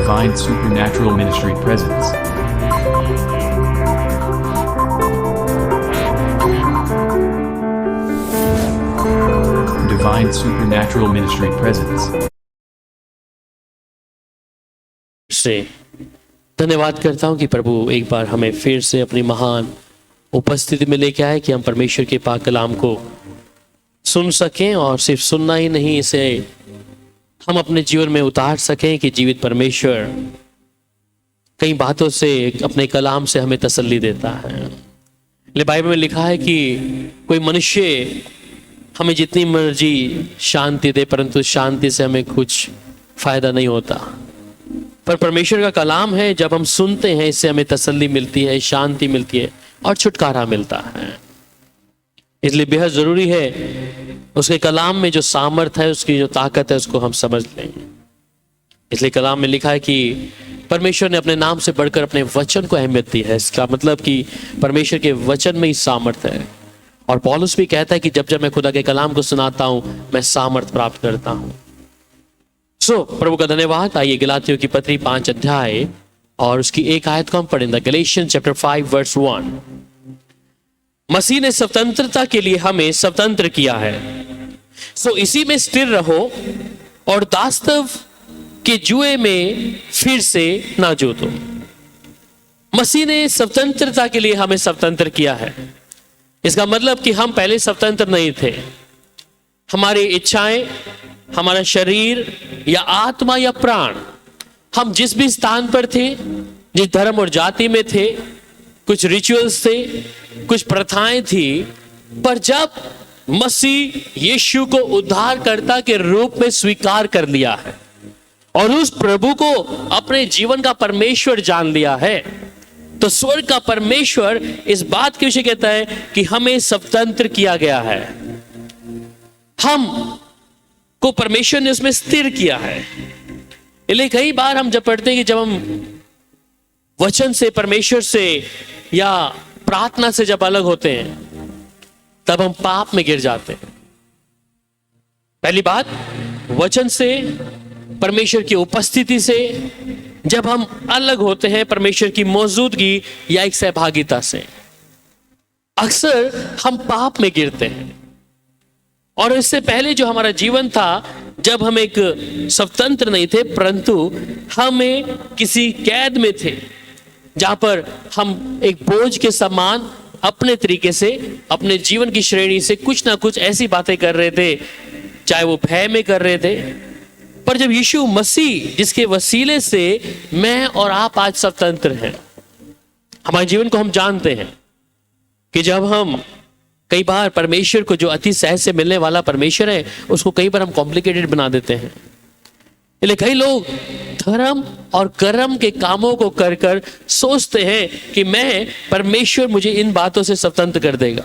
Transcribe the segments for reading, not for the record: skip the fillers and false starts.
Divine Supernatural Ministry presents. Divine Supernatural Ministry presents. से धन्यवाद करता हूं कि प्रभु एक बार हमें फिर से अपनी महान उपस्थिति में लेके आए कि हम परमेश्वर के पाक कलाम को सुन सकें, और सिर्फ सुनना ही नहीं, इसे हम अपने जीवन में उतार सकें कि जीवित परमेश्वर कई बातों से अपने कलाम से हमें तसल्ली देता है। ले बाइबल में लिखा है कि कोई मनुष्य हमें जितनी मर्जी शांति दे, परंतु शांति से हमें कुछ फायदा नहीं होता। पर परमेश्वर का कलाम है, जब हम सुनते हैं इससे हमें तसल्ली मिलती है, शांति मिलती है और छुटकारा मिलता है। इसलिए बेहद जरूरी है उसके कलाम में जो सामर्थ है, उसकी जो ताकत है, उसको हम समझ लें। इसलिए कलाम में लिखा है कि परमेश्वर ने अपने नाम से बढ़कर अपने वचन को अहमियत दी है। इसका मतलब कि परमेश्वर के वचन में ही सामर्थ है। और पौलुस भी कहता है कि जब जब मैं खुदा के कलाम को सुनाता हूं, मैं सामर्थ प्राप्त करता हूं। प्रभु का धन्यवाद। आइए गलातियों की पत्री 5 अध्याय और उसकी एक आयत को हम पढ़ेंगे। Galatians chapter 5 verse 1। मसीह ने स्वतंत्रता के लिए हमें स्वतंत्र किया है, सो इसी में स्थिर रहो और दास्तव के जुए में फिर से ना जोतो। मसीह ने स्वतंत्रता के लिए हमें स्वतंत्र किया है। इसका मतलब कि हम पहले स्वतंत्र नहीं थे। हमारी इच्छाएं, हमारा शरीर या आत्मा या प्राण, हम जिस भी स्थान पर थे, जिस धर्म और जाति में थे, कुछ रिचुअल्स थे, कुछ प्रथाएं थी, पर जब मसीह यीशु को उद्धारकर्ता के रूप में स्वीकार कर लिया है और उस प्रभु को अपने जीवन का परमेश्वर जान लिया है, तो स्वर्ग का परमेश्वर इस बात के विषय कहता है कि हमें स्वतंत्र किया गया है। हम को परमेश्वर ने उसमें स्थिर किया है। इसलिए कई बार हम जब पढ़ते हैं कि जब हम वचन से, परमेश्वर से या प्रार्थना से जब अलग होते हैं, तब हम पाप में गिर जाते हैं। पहली बात, वचन से, परमेश्वर की उपस्थिति से जब हम अलग होते हैं, परमेश्वर की मौजूदगी या एक सहभागिता से, अक्सर हम पाप में गिरते हैं। और इससे पहले जो हमारा जीवन था, जब हम एक स्वतंत्र नहीं थे, परंतु हमें किसी कैद में थे, जहां पर हम एक बोझ के समान अपने तरीके से, अपने जीवन की श्रेणी से कुछ ना कुछ ऐसी बातें कर रहे थे, चाहे वो भय में कर रहे थे। पर जब यीशु मसीह, जिसके वसीले से मैं और आप आज स्वतंत्र हैं, हमारे जीवन को हम जानते हैं कि जब हम कई बार परमेश्वर को, जो अति सहज से मिलने वाला परमेश्वर है, उसको कई बार हम कॉम्प्लिकेटेड बना देते हैं। इसलिए कई लोग धर्म और कर्म के कामों को कर कर सोचते हैं कि मैं, परमेश्वर मुझे इन बातों से स्वतंत्र कर देगा,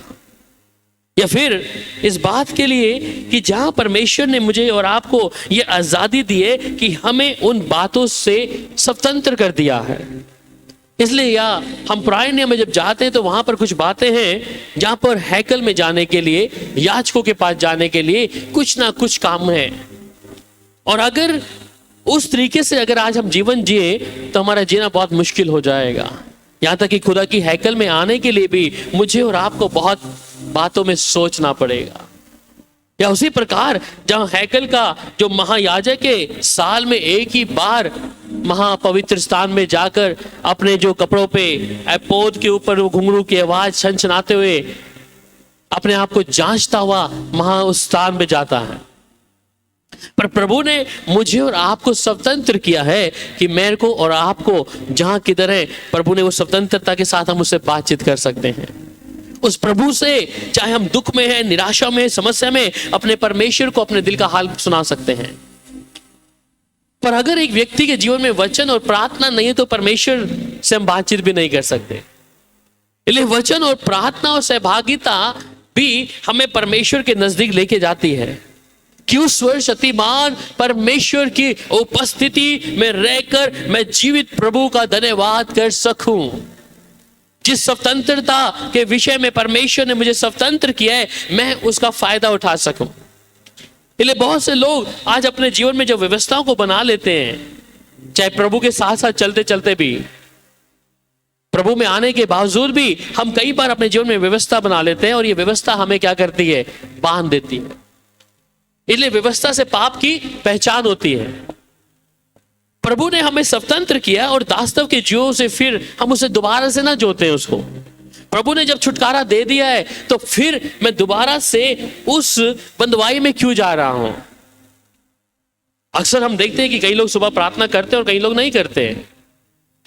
या फिर इस बात के लिए कि जहां परमेश्वर ने मुझे और आपको ये आजादी दी है कि हमें उन बातों से स्वतंत्र कर दिया है। इसलिए या हम पुराने नियम में जब जाते हैं तो वहां पर कुछ बातें हैं जहां पर हैकल में जाने के लिए, याजकों के पास जाने के लिए कुछ ना कुछ काम है। और अगर उस तरीके से अगर आज हम जीवन जिए तो हमारा जीना बहुत मुश्किल हो जाएगा। यहां तक कि खुदा की हैकल में आने के लिए भी मुझे और आपको बहुत बातों में सोचना पड़ेगा। या उसी प्रकार जहां हैकल का जो महायाजक है, साल में एक ही बार महापवित्र स्थान में जाकर अपने जो कपड़ों पे एपोद के ऊपर वो घुंघरू की आवाज छनछनाते हुए अपने आप को जांचता हुआ उस स्थान में जाता है। पर प्रभु ने मुझे और आपको स्वतंत्र किया है कि मेरे को और आपको जहां किधर है, प्रभु ने वो स्वतंत्रता के साथ हम उससे बातचीत कर सकते हैं। उस प्रभु से, चाहे हम दुख में हैं, निराशा में, समस्या में, अपने परमेश्वर को अपने दिल का हाल सुना सकते हैं। पर अगर एक व्यक्ति के जीवन में वचन और प्रार्थना नहीं है, तो परमेश्वर से हम बातचीत भी नहीं कर सकते। इसलिए वचन और प्रार्थना और सहभागिता भी हमें परमेश्वर के नजदीक लेके जाती है। क्यों स्वर्ग शक्तिमान परमेश्वर की उपस्थिति में रहकर मैं जीवित प्रभु का धन्यवाद कर सकूं। जिस स्वतंत्रता के विषय में परमेश्वर ने मुझे स्वतंत्र किया है, मैं उसका फायदा उठा सकूं। इसलिए बहुत से लोग आज अपने जीवन में जो व्यवस्थाओं को बना लेते हैं, चाहे प्रभु के साथ साथ चलते चलते भी, प्रभु में आने के बावजूद भी हम कई बार अपने जीवन में व्यवस्था बना लेते हैं और ये व्यवस्था हमें क्या करती है, बांध देती है। इसलिए व्यवस्था से पाप की पहचान होती है। प्रभु ने हमें स्वतंत्र किया और दासत्व के जीवों से फिर हम उसे दोबारा से ना जोते हैं उसको। प्रभु ने जब छुटकारा दे दिया है तो फिर मैं दोबारा से उस बंधुआई में क्यों जा रहा हूं। अक्सर हम देखते हैं कि कई लोग सुबह प्रार्थना करते हैं और कई लोग नहीं करते हैं।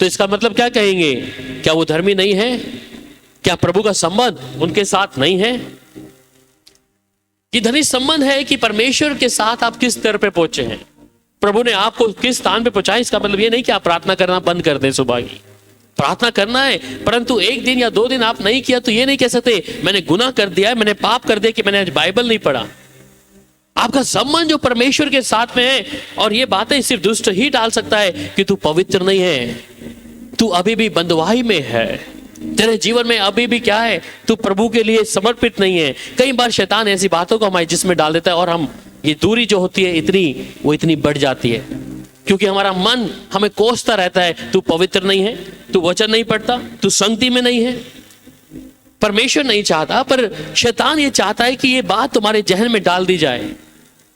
तो इसका मतलब क्या कहेंगे, क्या वो धर्मी नहीं है? क्या प्रभु का संबंध उनके साथ नहीं है? ये धनिष्ठ संबंध है कि परमेश्वर के साथ आप किस स्तर पे पहुंचे हैं, प्रभु ने आपको किस स्थान पे पहुंचाया। इसका मतलब ये नहीं कि आप प्रार्थना करना बंद कर दें। सुबह की प्रार्थना करना है, परंतु एक दिन या 2 दिन आप नहीं किया तो ये नहीं कह सकते मैंने गुनाह कर दिया है, मैंने पाप कर दिया कि मैंने आज बाइबल नहीं पढ़ा। आपका संबंध जो परमेश्वर के साथ में है, और ये बातें सिर्फ दुष्ट ही डाल सकता है कि तू पवित्र नहीं है, तू अभी भी बंधुआई में है, तेरे जीवन में अभी भी क्या है, तू प्रभु के लिए समर्पित नहीं है। कई बार शैतान ऐसी बातों को हमारे जिस्म में डाल देता है और हम ये दूरी जो होती है इतनी बढ़ जाती है, क्योंकि हमारा मन हमें कोसता रहता है, तू पवित्र नहीं है, तू वचन नहीं पढ़ता, तू संगति में नहीं है। परमेश्वर नहीं चाहता, पर शैतान ये चाहता है कि ये बात तुम्हारे जहन में डाल दी जाए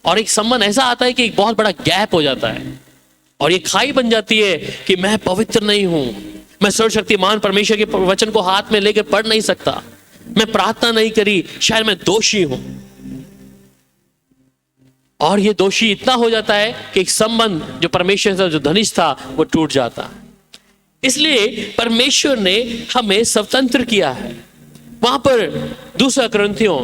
और एक संबंध ऐसा आता है कि एक बहुत बड़ा गैप हो जाता है और ये खाई बन जाती है कि मैं पवित्र नहीं हूं, मैं सर्वशक्तिमान परमेश्वर के वचन को हाथ में लेकर पढ़ नहीं सकता, मैं प्रार्थना नहीं करी, शायद मैं दोषी हूं। और ये दोषी इतना हो जाता है कि एक संबंध जो परमेश्वर से जो धनिष्ठ था वो टूट जाता है। इसलिए परमेश्वर ने हमें स्वतंत्र किया है। वहां पर 2 कुरिन्थियों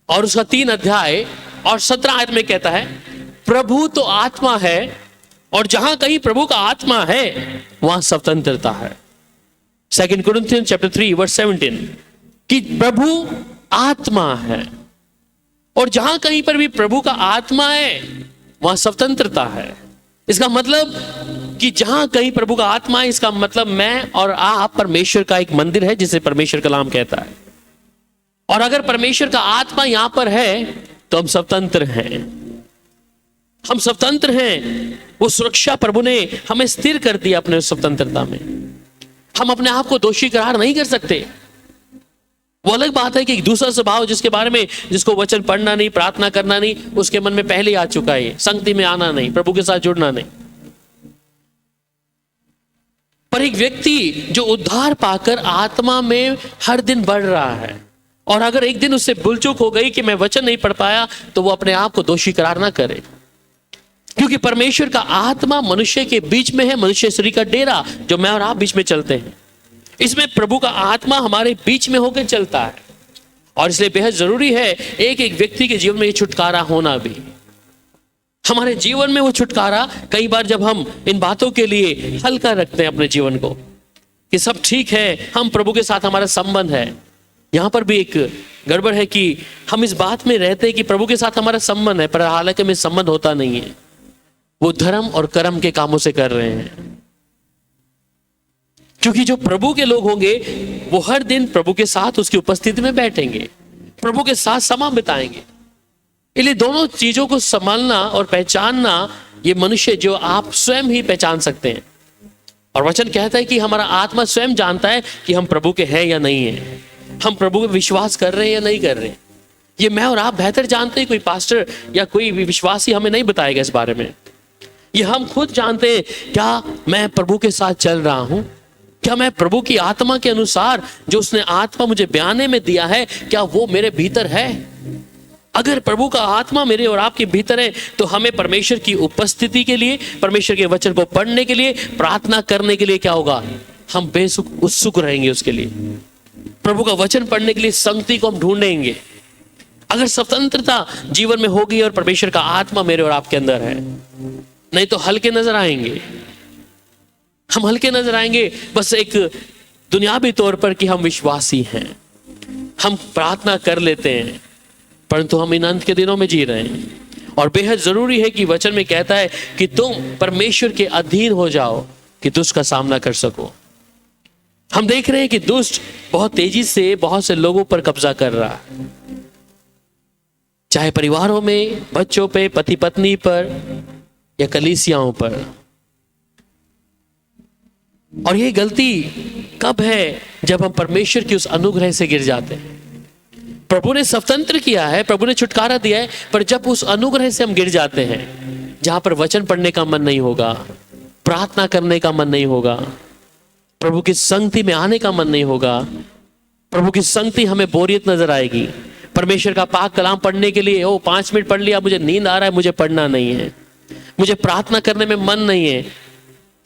और उसका 3 अध्याय और 17 आयत में कहता है, प्रभु तो आत्मा है और जहां कहीं प्रभु का आत्मा है वहां स्वतंत्रता है। 2 कुरिन्थियंस चैप्टर 3 वर्स 17 कि प्रभु आत्मा है और जहां कहीं पर भी प्रभु का आत्मा है वहां स्वतंत्रता है। इसका मतलब कि जहां कहीं प्रभु का आत्मा है, इसका मतलब मैं और आप परमेश्वर का एक मंदिर है जिसे परमेश्वर कलाम कहता है। और अगर परमेश्वर का आत्मा यहां पर है तो हम स्वतंत्र हैं, हम स्वतंत्र हैं। वो सुरक्षा प्रभु ने हमें स्थिर कर दिया अपने स्वतंत्रता में। हम अपने आप को दोषी करार नहीं कर सकते। वो अलग बात है कि एक दूसरा स्वभाव जिसके बारे में, जिसको वचन पढ़ना नहीं, प्रार्थना करना नहीं, उसके मन में पहले ही आ चुका है, संगति में आना नहीं, प्रभु के साथ जुड़ना नहीं। पर एक व्यक्ति जो उद्धार पाकर आत्मा में हर दिन बढ़ रहा है और अगर एक दिन उससे भूल चूक हो गई कि मैं वचन नहीं पढ़ पाया, तो वो अपने आप को दोषी करार ना करे, क्योंकि परमेश्वर का आत्मा मनुष्य के बीच में है, मनुष्य शरीर का डेरा जो मैं और आप बीच में चलते हैं। इसमें प्रभु का आत्मा हमारे बीच में होकर चलता है और इसलिए बेहद जरूरी है एक एक व्यक्ति के जीवन में ये छुटकारा होना भी। हमारे जीवन में वो छुटकारा, कई बार जब हम इन बातों के लिए हल्का रखते हैं अपने जीवन को कि सब ठीक है, हम प्रभु के साथ हमारा संबंध है, यहां पर भी एक गड़बड़ है कि हम इस बात में रहते हैं कि प्रभु के साथ हमारा संबंध है, पर हालांकि में संबंध होता नहीं है। वो धर्म और कर्म के कामों से कर रहे हैं। क्योंकि जो प्रभु के लोग होंगे वो हर दिन प्रभु के साथ उसकी उपस्थिति में बैठेंगे, प्रभु के साथ समय बिताएंगे। इसलिए दोनों चीजों को संभालना और पहचानना ये मनुष्य जो आप स्वयं ही पहचान सकते हैं। और वचन कहता है कि हमारा आत्मा स्वयं जानता है कि हम प्रभु के हैं या नहीं है, हम प्रभु पे विश्वास कर रहे हैं या नहीं कर रहे हैं। ये मैं और आप बेहतर जानते हैं, कोई पास्टर या कोई भी विश्वासी हमें नहीं बताएगा इस बारे में। ये हम खुद जानते हैं, क्या मैं प्रभु के साथ चल रहा हूं, क्या मैं प्रभु की आत्मा के अनुसार जो उसने आत्मा मुझे बयाने में दिया है, क्या वो मेरे भीतर है। अगर प्रभु का आत्मा मेरे और आपके भीतर है तो हमें परमेश्वर की उपस्थिति के लिए, परमेश्वर के वचन को पढ़ने के लिए, प्रार्थना करने के लिए क्या होगा, हम उत्सुक रहेंगे उसके लिए। प्रभु का वचन पढ़ने के लिए संगति को हम ढूंढेंगे। अगर स्वतंत्रता जीवन में होगी और परमेश्वर का आत्मा मेरे और आपके अंदर है, नहीं तो हल्के नजर आएंगे। हम हल्के नजर आएंगे बस एक दुनियावी तौर पर कि हम विश्वासी हैं, हम प्रार्थना कर लेते हैं, परंतु हम इन अंत के दिनों में जी रहे हैं। और बेहद जरूरी है कि वचन में कहता है कि तुम परमेश्वर के अधीन हो जाओ कि दुष्ट का सामना कर सको। हम देख रहे हैं कि दुष्ट बहुत तेजी से बहुत से लोगों पर कब्जा कर रहा है, चाहे परिवारों में, बच्चों पे, पति पत्नी पर, या कलीसियाओं पर। और ये गलती कब है? जब हम परमेश्वर की उस अनुग्रह से गिर जाते हैं। प्रभु ने स्वतंत्र किया है, प्रभु ने छुटकारा दिया है, पर जब उस अनुग्रह से हम गिर जाते हैं, जहां पर वचन पढ़ने का मन नहीं होगा, प्रार्थना करने का मन नहीं होगा, प्रभु की संगति में आने का मन नहीं होगा, प्रभु की संगति हमें बोरियत नजर आएगी। परमेश्वर का पाक कलाम पढ़ने के लिए 5 मिनट पढ़ लिया, मुझे नींद आ रहा है, मुझे पढ़ना नहीं है, मुझे प्रार्थना करने में मन नहीं है,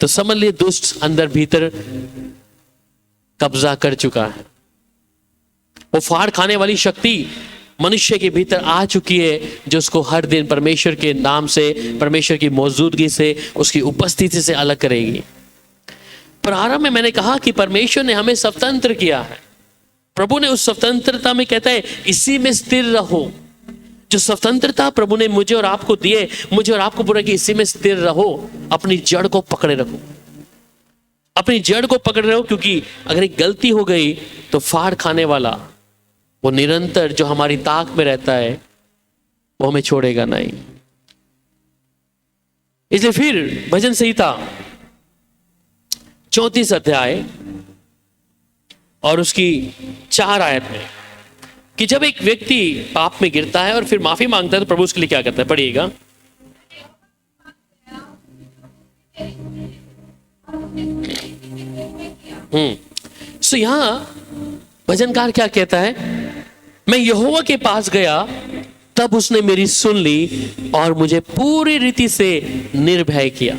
तो समझ लिए दुष्ट अंदर भीतर कब्जा कर चुका है। वो फाड़ खाने वाली शक्ति मनुष्य के भीतर आ चुकी है, जो उसको हर दिन परमेश्वर के नाम से, परमेश्वर की मौजूदगी से, उसकी उपस्थिति से अलग करेगी। प्रारंभ में मैंने कहा कि परमेश्वर ने हमें स्वतंत्र किया है। प्रभु ने उस स्वतंत्रता में कहता है इसी में स्थिर रहो। जो स्वतंत्रता प्रभु ने मुझे और आपको दिए, मुझे और आपको बोला कि इसी में स्थिर रहो, अपनी जड़ को पकड़े रखो, अपनी जड़ को पकड़े रहो, क्योंकि अगर एक गलती हो गई तो फाड़ खाने वाला वो निरंतर जो हमारी ताक में रहता है वो हमें छोड़ेगा नहीं। इसलिए फिर भजन संहिता 34 अध्याय और उसकी 4 आयत में कि जब एक व्यक्ति पाप में गिरता है और फिर माफी मांगता है तो प्रभु उसके लिए क्या करता है, पढ़िएगा। सो यहां भजनकार क्या कहता है, मैं यहोवा के पास गया तब उसने मेरी सुन ली और मुझे पूरी रीति से निर्भय किया।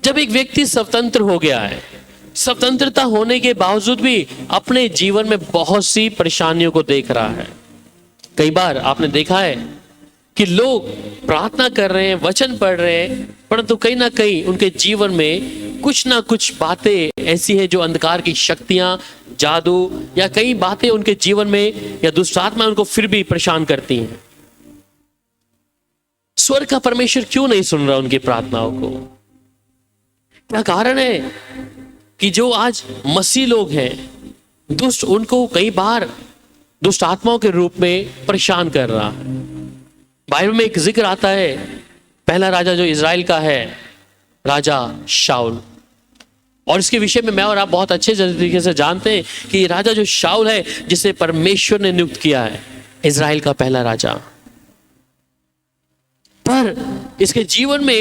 जब एक व्यक्ति स्वतंत्र हो गया है, स्वतंत्रता होने के बावजूद भी अपने जीवन में बहुत सी परेशानियों को देख रहा है। कई बार आपने देखा है कि लोग प्रार्थना कर रहे हैं, वचन पढ़ रहे हैं, परंतु कहीं ना कहीं उनके जीवन में कुछ ना कुछ बातें ऐसी है जो अंधकार की शक्तियां, जादू या कई बातें उनके जीवन में या दुष्ट आत्मा उनको फिर भी परेशान करती हैं। स्वर्ग का परमेश्वर क्यों नहीं सुन रहा उनकी प्रार्थनाओं को? क्या कारण है कि जो आज मसीह लोग हैं, दुष्ट उनको कई बार दुष्ट आत्माओं के रूप में परेशान कर रहा है? बाइबल में एक जिक्र आता है, पहला राजा जो इजराइल का है, राजा शाऊल, और इसके विषय में मैं और आप बहुत अच्छे तरीके से जानते हैं कि ये राजा जो शाऊल है, जिसे परमेश्वर ने नियुक्त किया है इजराइल का पहला राजा, पर इसके जीवन में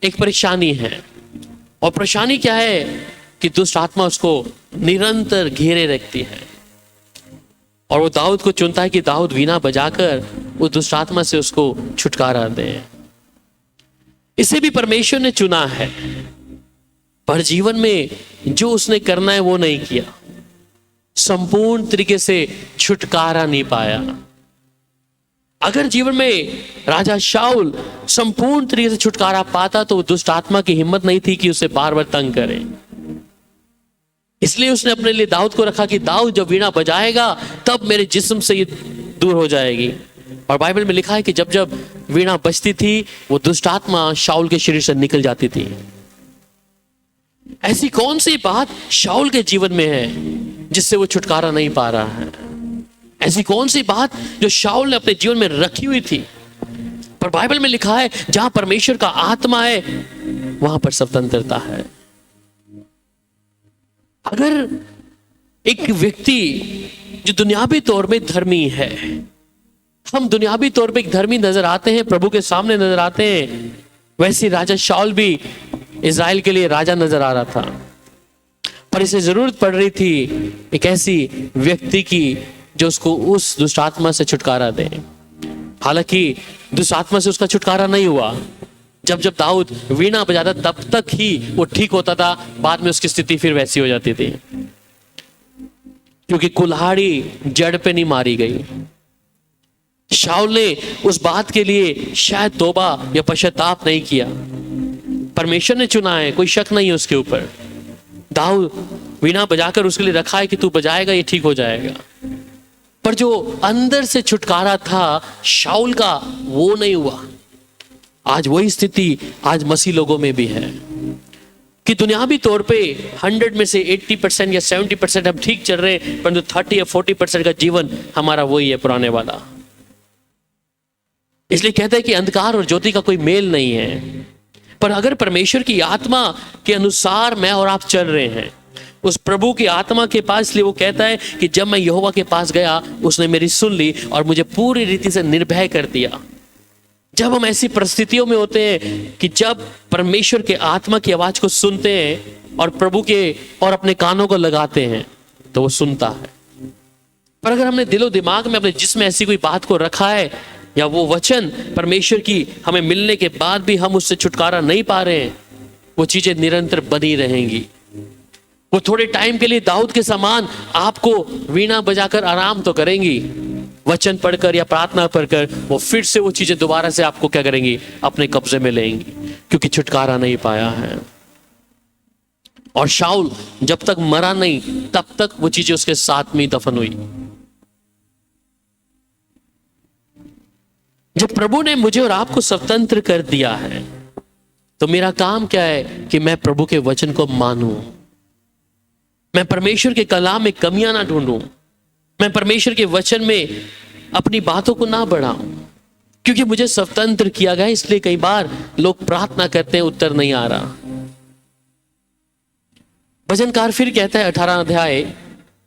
एक परेशानी है। और परेशानी क्या है कि दुष्ट आत्मा उसको निरंतर घेरे रखती है, और वो दाऊद को चुनता है कि दाऊद वीणा बजाकर उस दुष्ट आत्मा से उसको छुटकारा दे। इसे भी परमेश्वर ने चुना है, पर जीवन में जो उसने करना है वो नहीं किया, संपूर्ण तरीके से छुटकारा नहीं पाया। अगर जीवन में राजा शाऊल संपूर्ण तरीके से छुटकारा पाता तो दुष्ट आत्मा की हिम्मत नहीं थी कि उसे बार बार तंग करे। इसलिए उसने अपने लिए दाऊद को रखा कि दाऊद जब वीणा बजाएगा तब मेरे जिस्म से ये दूर हो जाएगी। और बाइबल में लिखा है कि जब जब वीणा बजती थी वो दुष्ट आत्मा शाऊल के शरीर से निकल जाती थी। ऐसी कौन सी बात शाऊल के जीवन में है जिससे वो छुटकारा नहीं पा रहा है? ऐसी कौन सी बात जो शाऊल ने अपने जीवन में रखी हुई थी? पर बाइबल में लिखा है जहां परमेश्वर का आत्मा है वहां पर स्वतंत्रता है। अगर एक व्यक्ति जो दुनियावी तौर पे धर्मी है, हम दुनियावी तौर पे एक धर्मी नजर आते हैं, प्रभु के सामने नजर आते हैं, वैसे राजा शाऊल भी इजराइल के लिए राजा नजर आ रहा था, पर इसे जरूरत पड़ रही थी एक ऐसी व्यक्ति की जो उसको उस दुष्ट आत्मा से छुटकारा दे। हालांकि दुष्ट आत्मा से उसका छुटकारा नहीं हुआ। जब जब दाऊद वीणा बजाता तब तक ही वो ठीक होता था, बाद में उसकी स्थिति फिर वैसी हो जाती थी, क्योंकि कुल्हाड़ी जड़ पे नहीं मारी गई। शाऊल ने उस बात के लिए शायद तौबा या पश्चाताप नहीं किया। परमेश्वर ने चुना है, कोई शक नहीं है उसके ऊपर। दाऊद वीणा बजाकर उसके लिए रखा है कि तू बजाएगा ये ठीक हो जाएगा, पर जो अंदर से छुटकारा था शाऊल का वो नहीं हुआ। आज वही स्थिति आज मसीह लोगों में भी है कि दुनियावी तौर पे 100 में से 80% या 70% हम ठीक चल रहे हैं, परंतु 30 या 40% का जीवन हमारा वही है पुराने वाला। इसलिए कहते हैं कि अंधकार और ज्योति का कोई मेल नहीं है। पर अगर परमेश्वर की आत्मा के अनुसार मैं और आप चल रहे हैं, उस प्रभु की आत्मा के पास, इसलिए वो कहता है कि जब मैं यहोवा के पास गया उसने मेरी सुन ली और मुझे पूरी रीति से निर्भय कर दिया। जब हम ऐसी परिस्थितियों में होते हैं कि जब परमेश्वर के आत्मा की आवाज को सुनते हैं और प्रभु के और अपने कानों को लगाते हैं तो वो सुनता है। पर अगर हमने दिलो दिमाग में अपने जिस्म में ऐसी कोई बात को रखा है या वो वचन परमेश्वर की हमें मिलने के बाद भी हम उससे छुटकारा नहीं पा रहे हैं, वो चीजें निरंतर बनी रहेंगी। वो थोड़े टाइम के लिए दाऊद के समान आपको वीणा बजाकर आराम तो करेंगी, वचन पढ़कर या प्रार्थना पढ़कर वो फिर से वो चीजें दोबारा से आपको क्या करेंगी, अपने कब्जे में लेंगी, क्योंकि छुटकारा नहीं पाया है। और शाऊल जब तक मरा नहीं तब तक वो चीजें उसके साथ में दफन हुई। जब प्रभु ने मुझे और आपको स्वतंत्र कर दिया है तो मेरा काम क्या है कि मैं प्रभु के वचन को मानूं, मैं परमेश्वर के कलाम में कमियां ना ढूंढूं, मैं परमेश्वर के वचन में अपनी बातों को ना बढ़ाऊं, क्योंकि मुझे स्वतंत्र किया गया। इसलिए कई बार लोग प्रार्थना करते हैं, उत्तर नहीं आ रहा। भजनकार फिर कहता है 18 अध्याय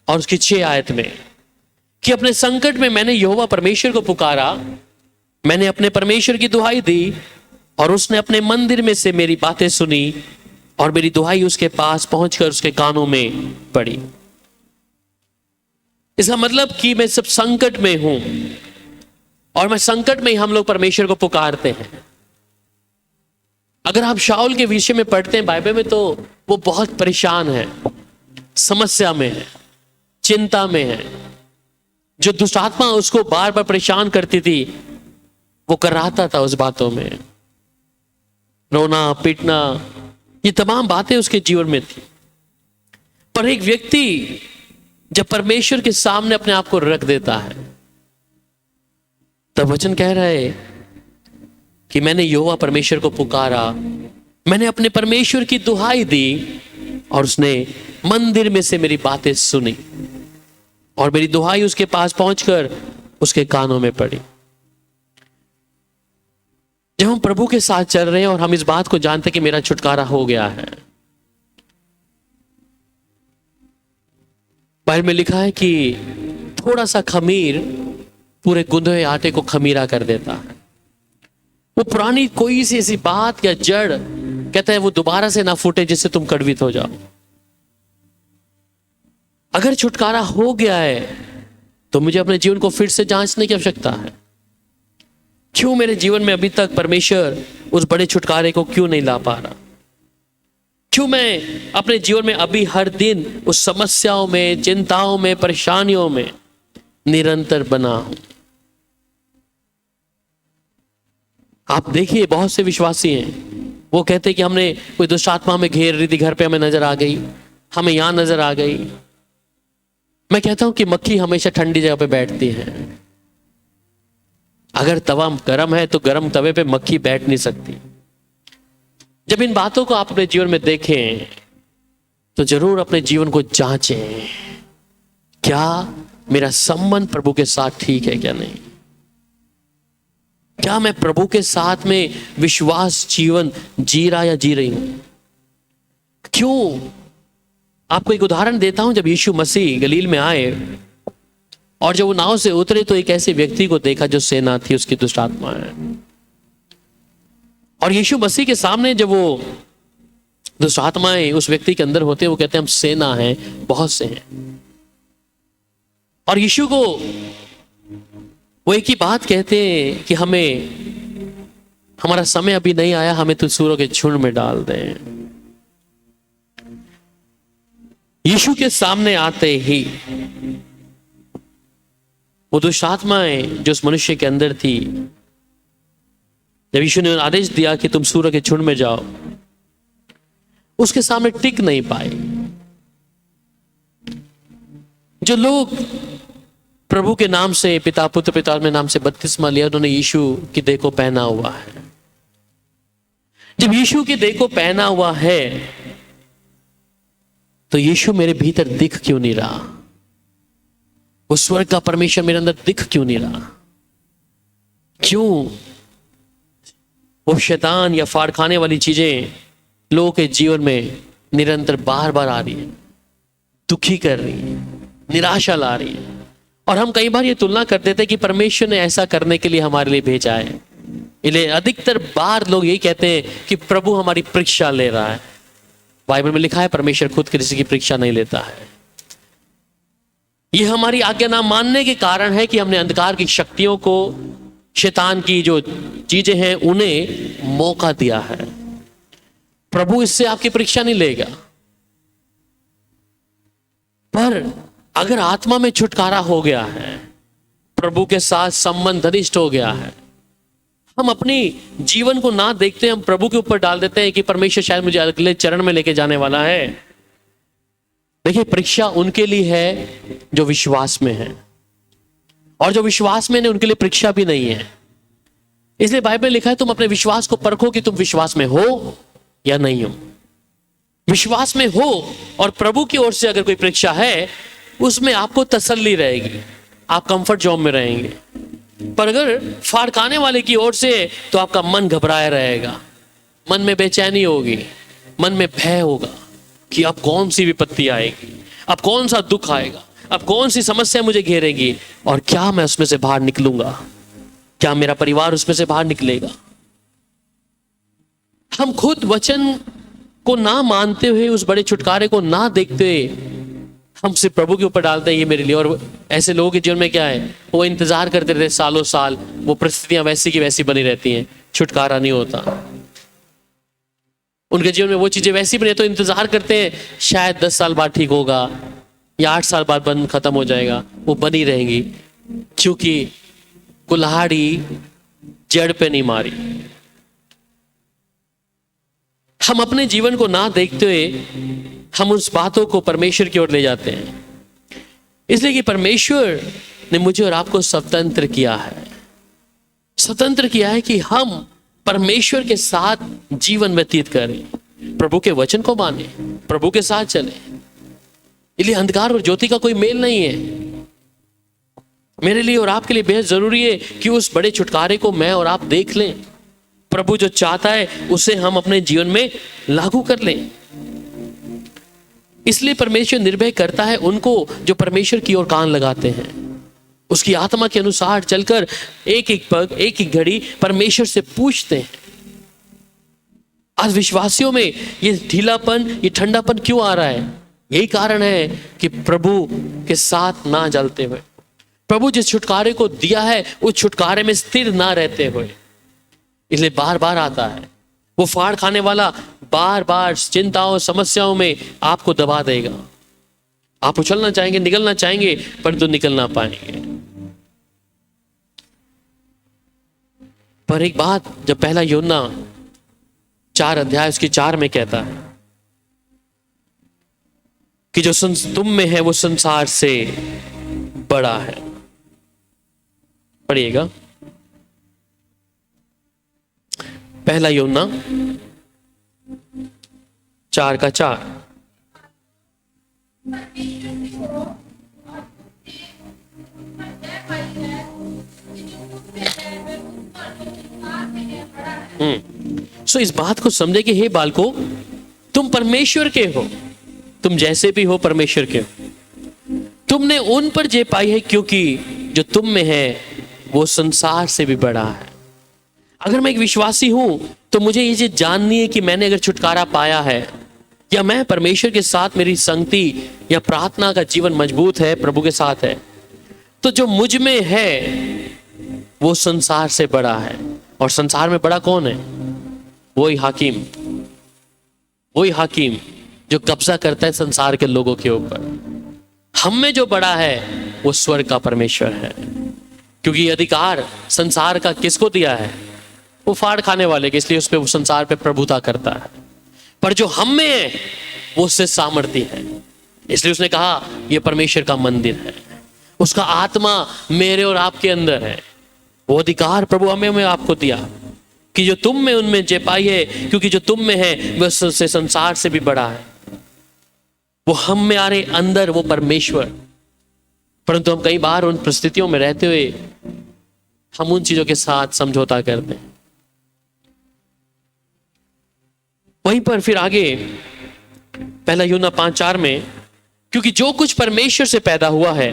और उसकी 6 आयत में कि अपने संकट में मैंने यहोवा परमेश्वर को पुकारा, मैंने अपने परमेश्वर की दुहाई दी और उसने अपने मंदिर में से मेरी बातें सुनी और मेरी दुहाई उसके पास पहुंचकर उसके कानों में पड़ी। इसका मतलब कि मैं सब संकट में हूं और मैं संकट में ही हम लोग परमेश्वर को पुकारते हैं। अगर आप शाऊल के विषय में पढ़ते हैं बाइबल में तो वो बहुत परेशान है, समस्या में है, चिंता में है। जो दुष्ट आत्मा उसको बार बार परेशान करती थी वो कराहता था उस बातों में, रोना पीटना, ये तमाम बातें उसके जीवन में थी। पर एक व्यक्ति जब परमेश्वर के सामने अपने आप को रख देता है तब वचन कह रहा है कि मैंने यहोवा परमेश्वर को पुकारा, मैंने अपने परमेश्वर की दुहाई दी और उसने मंदिर में से मेरी बातें सुनी और मेरी दुहाई उसके पास पहुंचकर उसके कानों में पड़ी। जब हम प्रभु के साथ चल रहे हैं और हम इस बात को जानते कि मेरा छुटकारा हो गया है, बाइबल में लिखा है कि थोड़ा सा खमीर पूरे गूंधे हुए आटे को खमीरा कर देता है। वो पुरानी कोई सी ऐसी बात या जड़ कहता है वो दोबारा से ना फूटे जिससे तुम कड़वित हो जाओ। अगर छुटकारा हो गया है तो मुझे अपने जीवन को फिर से जांचने की आवश्यकता है। क्यों मेरे जीवन में अभी तक परमेश्वर उस बड़े छुटकारे को क्यों नहीं ला पा रहा? क्यों मैं अपने जीवन में अभी हर दिन उस समस्याओं में, चिंताओं में, परेशानियों में निरंतर बना हूं? आप देखिए बहुत से विश्वासी हैं, वो कहते हैं कि हमने कोई दुष्ट आत्मा हमें घेर रही थी, घर पे हमें नजर आ गई, हमें यहां नजर आ गई। मैं कहता हूं कि मक्खी हमेशा ठंडी जगह पे बैठती है। अगर तवा गर्म है तो गर्म तवे पे मक्खी बैठ नहीं सकती। जब इन बातों को आप अपने जीवन में देखें तो जरूर अपने जीवन को जांचें, क्या मेरा संबंध प्रभु के साथ ठीक है क्या नहीं? क्या मैं प्रभु के साथ में विश्वास जीवन जी रहा या जी रही हूं? क्यों? आपको एक उदाहरण देता हूं। जब यीशु मसीह गलील में आए और जब वो नाव से उतरे तो एक ऐसे व्यक्ति को देखा जो सेना थी, उसकी दुष्ट आत्मा है। और यीशु मसीह के सामने जब वो दुष्ट आत्माएं उस व्यक्ति के अंदर होते हैं, वो कहते हैं हम सेना हैं, बहुत से हैं। और यीशु को वो एक ही बात कहते हैं कि हमारा समय अभी नहीं आया, हमें तो सूरों के झुंड में डाल दें। यीशु के सामने आते ही वो दुष्ट आत्माएं जो उस मनुष्य के अंदर थी, जब यीशु ने आदेश दिया कि तुम सूरों के झुंड में जाओ, उसके सामने टिक नहीं पाए। जो लोग प्रभु के नाम से, पिता पुत्र पिता में नाम से बपतिस्मा लिया, उन्होंने यीशु की देह को पहना हुआ है। जब यीशु की देह को पहना हुआ है तो यीशु मेरे भीतर दिख क्यों नहीं रहा? वो स्वर्ग का परमेश्वर मेरे अंदर दिख क्यों नहीं रहा? क्यों? वो शैतान या फाड़ खाने वाली चीजें लोगों के जीवन में निरंतर बार बार आ रही है, दुखी कर रही है, निराशा ला रही है। और हम कई बार ये तुलना कर देते हैं कि परमेश्वर ने ऐसा करने के लिए हमारे लिए भेजा है। इसलिए अधिकतर बार लोग यही कहते हैं कि प्रभु हमारी परीक्षा ले रहा है। बाइबल में लिखा है परमेश्वर खुद किसी की परीक्षा नहीं लेता है। ये हमारी आज्ञा ना मानने के कारण है कि हमने अंधकार की शक्तियों को, शैतान की जो चीजें हैं उन्हें मौका दिया है। प्रभु इससे आपकी परीक्षा नहीं लेगा, पर अगर आत्मा में छुटकारा हो गया है, प्रभु के साथ संबंध घनिष्ठ हो गया है, हम अपनी जीवन को ना देखते हम प्रभु के ऊपर डाल देते हैं कि परमेश्वर शायद मुझे अगले चरण में लेके जाने वाला है। देखिए, परीक्षा उनके लिए है जो विश्वास में है, और जो विश्वास में नहीं उनके लिए परीक्षा भी नहीं है। इसलिए बाइबल में लिखा है तुम अपने विश्वास को परखो कि तुम विश्वास में हो या नहीं हो। विश्वास में हो और प्रभु की ओर से अगर कोई परीक्षा है उसमें आपको तसल्ली रहेगी, आप कंफर्ट जोन में रहेंगे। पर अगर फाड़ खाने वाले की ओर से तो आपका मन घबराया रहेगा, मन में बेचैनी होगी, मन में भय होगा कि अब कौन सी विपत्ति आएगी, अब कौन सा दुख आएगा, अब कौन सी समस्या मुझे घेरेगी, और क्या मैं उसमें से बाहर निकलूंगा, क्या मेरा परिवार उसमें से बाहर निकलेगा। हम खुद वचन को ना मानते हुए, उस बड़े छुटकारे को ना देखते हुए हम सिर्फ प्रभु के ऊपर डालते हैं ये मेरे लिए। और ऐसे लोगों के जीवन में क्या है, वो इंतजार करते रहते सालों साल, वो परिस्थितियां वैसी की वैसी बनी रहती हैं, छुटकारा नहीं होता उनके जीवन में। वो चीजें वैसी बनी तो इंतजार करते हैं शायद 10 साल बाद ठीक होगा या 8 साल बाद बंद खत्म हो जाएगा, वो बनी रहेंगी क्योंकि कुल्हाड़ी जड़ पे नहीं मारी। हम अपने जीवन को ना देखते हुए हम उस बातों को परमेश्वर की ओर ले जाते हैं, इसलिए कि परमेश्वर ने मुझे और आपको स्वतंत्र किया है। स्वतंत्र किया है कि हम परमेश्वर के साथ जीवन व्यतीत करें, प्रभु के वचन को माने, प्रभु के साथ चले। इसलिए अंधकार और ज्योति का कोई मेल नहीं है। मेरे लिए और आपके लिए बेहद जरूरी है कि उस बड़े छुटकारे को मैं और आप देख लें। प्रभु जो चाहता है उसे हम अपने जीवन में लागू कर लें। इसलिए परमेश्वर निर्भय करता है उनको जो परमेश्वर की ओर कान लगाते हैं, उसकी आत्मा के अनुसार चलकर एक एक पग, एक एक घड़ी परमेश्वर से पूछते हैं। आज विश्वासियों में ये ढीलापन, ये ठंडापन क्यों आ रहा है? यही कारण है कि प्रभु के साथ ना चलते हुए, प्रभु जिस छुटकारे को दिया है उस छुटकारे में स्थिर ना रहते हुए, इसलिए बार बार आता है। वो फाड़ खाने वाला बार बार चिंताओं, समस्याओं में आपको दबा देगा। आप उछलना चाहेंगे, निकलना चाहेंगे, परंतु निकल ना पाएंगे। पर एक बात जब पहला यूहन्ना 4 अध्याय उसकी 4 में कहता है कि जो तुम में है वो संसार से बड़ा है। पढ़िएगा, पहला यूहन्ना 4:4। सो इस बात को समझे कि हे बालको, तुम परमेश्वर के हो, तुम जैसे भी हो परमेश्वर के हो। तुमने उन पर जय पाई है क्योंकि जो तुम में है वो संसार से भी बड़ा है। अगर मैं एक विश्वासी हूं तो मुझे ये चीज जाननी है कि मैंने अगर छुटकारा पाया है या मैं परमेश्वर के साथ मेरी संगति या प्रार्थना का जीवन मजबूत है, प्रभु के साथ है, तो जो मुझ में है वो संसार से बड़ा है। और संसार में बड़ा कौन है? वही हाकिम जो कब्जा करता है संसार के लोगों के ऊपर। हम में जो बड़ा है वो स्वर्ग का परमेश्वर है, क्योंकि अधिकार संसार का किसको दिया है? वो फाड़ खाने वाले के, इसलिए उस पे वो संसार पे प्रभुता करता है। पर जो हम में है वो उससे सामर्थ्य है, इसलिए उसने कहा ये परमेश्वर का मंदिर है, उसका आत्मा मेरे और आपके अंदर है। वो अधिकार प्रभु हमें आपको दिया कि जो तुम में उनमें जय पाई है, क्योंकि जो तुम में है वह से संसार से भी बड़ा है। वो हम में आ रहे अंदर वो परमेश्वर, परंतु हम कई बार उन परिस्थितियों में रहते हुए हम उन चीजों के साथ समझौता करते हैं। वहीं पर फिर आगे पहला यूहन्ना 5:4 में, क्योंकि जो कुछ परमेश्वर से पैदा हुआ है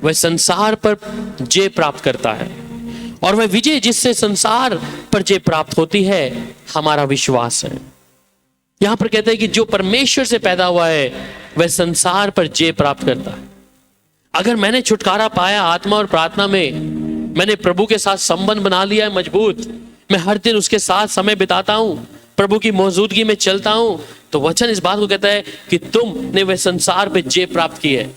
वह संसार पर जय प्राप्त करता है, और वह विजय जिससे संसार पर जय प्राप्त होती है हमारा विश्वास है। यहां पर कहते हैं कि जो परमेश्वर से पैदा हुआ है वह संसार पर जय प्राप्त करता है। अगर मैंने छुटकारा पाया आत्मा और प्रार्थना में, मैंने प्रभु के साथ संबंध बना लिया है मजबूत, मैं हर दिन उसके साथ समय बिताता हूं, प्रभु की मौजूदगी में चलता हूं, तो वचन इस बात को कहता है कि तुमने वह संसार पे जय प्राप्त की है।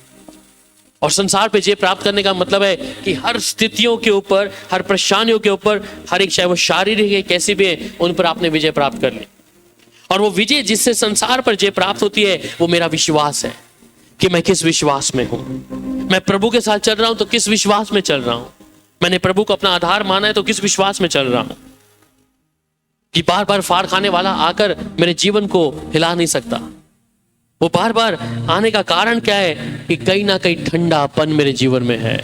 और संसार पे जय प्राप्त करने का मतलब है कि हर स्थितियों के ऊपर, हर परेशानियों के ऊपर, हर एक, चाहे वो शारीरिक है कैसी भी है, उन पर आपने विजय प्राप्त कर ली। और वो विजय जिससे संसार पर जय प्राप्त होती है वो मेरा विश्वास है कि मैं किस विश्वास में हूं। मैं प्रभु के साथ चल रहा हूं तो किस विश्वास में चल रहा हूं। मैंने प्रभु को अपना आधार माना है तो किस विश्वास में चल रहा हूं। कि बार बार फाड़ खाने वाला आकर मेरे जीवन को हिला नहीं सकता। वो बार बार आने का कारण क्या है कि कहीं ना कहीं ठंडापन मेरे जीवन में है।